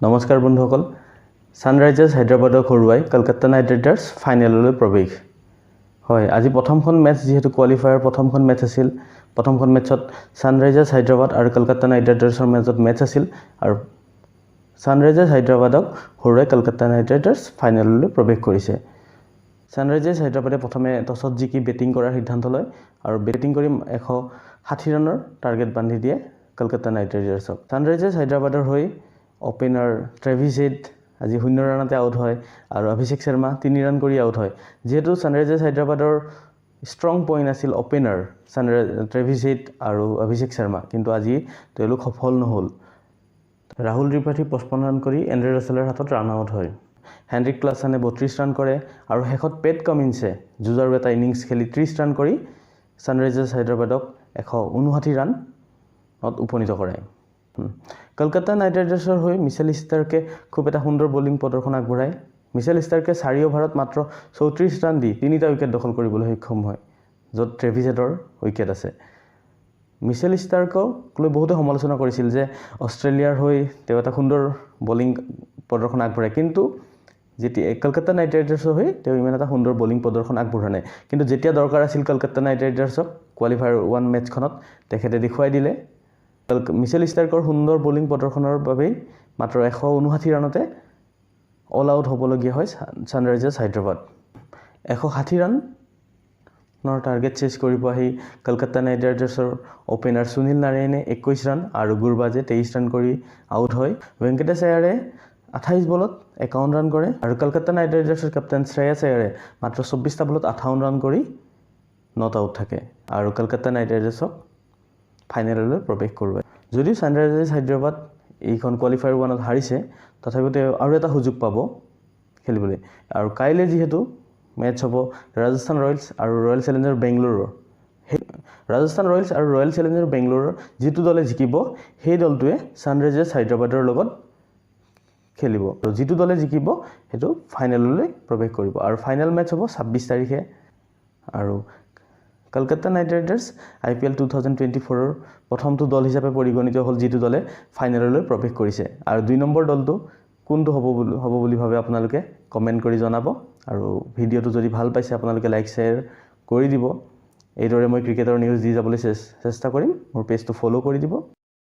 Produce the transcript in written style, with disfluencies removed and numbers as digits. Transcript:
নমস্কাৰ বন্ধুসকল সানৰাইজাৰ্ছ হায়দৰাবাদক হৰুৱাই Kolkata night riders ফাইনেললৈ প্ৰৱেশ হয় আজি প্ৰথমখন মেচ যেহেতু কোৱালিফায়াৰ প্ৰথমখন মেচ আছিল প্ৰথমখন মেচত সানৰাইজাৰ্ছ হায়দৰাবাদ আৰু কলকাতা নাইট ৰাইডাৰ্ছৰ মাজত মেচ আছিল আৰু সানৰাইজাৰ্ছ হায়দৰাবাদক হৰুৱাই কলকাতা নাইট ৰাইডাৰ্ছ ফাইনেললৈ প্ৰৱেশ কৰিছে সানৰাইজাৰ্ছ হায়দৰাবাদে প্ৰথমে টছত জিকি বেটিং কৰাৰ সিদ্ধান্ত লয় আৰু বেটিং কৰি 160 ৰানৰ টাৰ্গেট বান্ধি দিয়ে কলকাতা নাইট ৰাইডাৰ্ছক সানৰাইজাৰ্ছ হায়দৰাবাদৰ হৈ ওপেনাৰ ট্ৰেভিছ হেড আজি 0 ৰানতে আউট হয় আৰু অভিষেক শৰ্মা 3 ৰান কৰি আউট হয় যেহেতু সানৰাইজাৰ্ছ হায়দৰাবাদৰ ষ্ট্ৰং পইণ্ট আছিল ওপেনাৰ ট্ৰেভিছ হেড আৰু অভিষেক শৰ্মা কিন্তু আজি তেওঁলোক সফল নহল ৰাহুল ত্ৰিপাঠী 55 ৰান কৰি এন্ড্ৰে ৰাছেলৰ হাতত ৰান আউট হয় হেনৰিক ক্লাছনে 32 ৰান কৰে আৰু শেষত পেট কামিন্সে যুঁজাৰু এটা ইনিংছ খেলি 30 ৰান কৰি সানৰাইজাৰ্ছ হায়দৰাবাদক 159 ৰানত উপনীত কৰে কলকাতা নাইট ৰাইডাৰ্ছৰ হৈ মিচেল ষ্টাৰ্কে খুব এটা সুন্দৰ বোলিং প্ৰদৰ্শন আগবঢ়ায় মিচেল ষ্টাৰ্কে 4 অভাৰত মাত্ৰ 34 ৰান দি 3টা উইকেট দখল কৰিবলৈ সক্ষম হয় য'ত ট্ৰেভিছ হেডৰ উইকেট আছে মিচেল ষ্টাৰ্কক লৈ বহুতে সমালোচনা কৰিছিল যে অষ্ট্ৰেলিয়াৰ হৈ তেওঁ এটা সুন্দৰ বোলিং প্ৰদৰ্শন আগবঢ়ায় কিন্তু যেতিয়া কলকাতা নাইট ৰাইডাৰ্ছৰ হৈ তেওঁ ইমান এটা সুন্দৰ বোলিং প্ৰদৰ্শন আগবঢ়া নাই কিন্তু যেতিয়া দৰকাৰ আছিল কলকাতা নাইট ৰাইডাৰ্ছক কোৱালিফায়াৰ 1 মেচখনত তেখেতে দেখুৱাই দিলে মিচেল ষ্টাৰ্কৰ সুন্দৰ বোলিং প্ৰদৰ্শনৰ বাবে মাত্ৰ 159 ৰানতে অল আউট হ'বলগীয়া হয় সানৰাইজাৰ্ছ হায়দৰাবাদ 160 ৰানৰ টাৰ্গেট চেজ কৰিব আহি কলকাতা নাইট ৰাইডাৰ্ছৰ ওপেনাৰ সুনীল নাৰায়ণে 21 ৰান আৰু গুৰবাজে 23 ৰান কৰি আউট হয় ভেংকটেশ আয়াৰে 28 বলত 51 ৰান কৰে আৰু কলকাতা নাইট ৰাইডাৰ্ছৰ কেপ্টেইন শ্ৰেয়াছ আয়াৰে মাত্ৰ 24টা বলত 58 ৰান কৰি নট আউট থাকে আৰু কলকাতা নাইট ৰাইডাৰ্ছক ফাইনেললৈ প্ৰৱেশ কৰোৱায় যদিও সানৰাইজাৰ্ছ হায়দৰাবাদ এইখন কোৱালিফায়াৰ 1ত হাৰিছে তথাপিও আৰু এটা সুযোগ পাব খেলিবলৈ আৰু কাইলে যেহেতু মেচ হ'ব ৰাজস্থান ৰয়েলছ আৰু ৰয়েল চেলেঞ্জাৰ বেংগলোৰৰ ৰাজস্থান ৰয়েলছ আৰু ৰয়েল চেলেঞ্জাৰ বেংগলোৰৰ যিটো দলে জিকিব সেই দলটোৱে সানৰাইজাৰ্ছ হায়দৰাবাদৰ লগত খেলিব আৰু যিটো দলে জিকিব হেতু ফাইনেললৈ প্ৰৱেশ কৰিব আৰু ফাইনেল মেচ হ'ব 26 তাৰিখে আৰু কলকাতা নাইট ৰাইডাৰ্ছ IPL 2024ৰ প্ৰথমটো দল হিচাপে পৰিগণিত হ'ল যিটো দলে ফাইনেললৈ প্ৰৱেশ কৰিছে আৰু 2 নম্বৰ দলটো কোনটো হ'ব বুলি ভাবে আপোনালোকে কমেন্ট কৰি জনাব আৰু ভিডিঅটো যদি ভাল পাইছে আপোনালোকে লাইক শ্বেয়াৰ কৰি দিব এইদৰে মই ক্ৰিকেটৰ নিউজ দি যাবলৈ চেষ্টা কৰিম মোৰ পেজটো ফলো কৰি দিব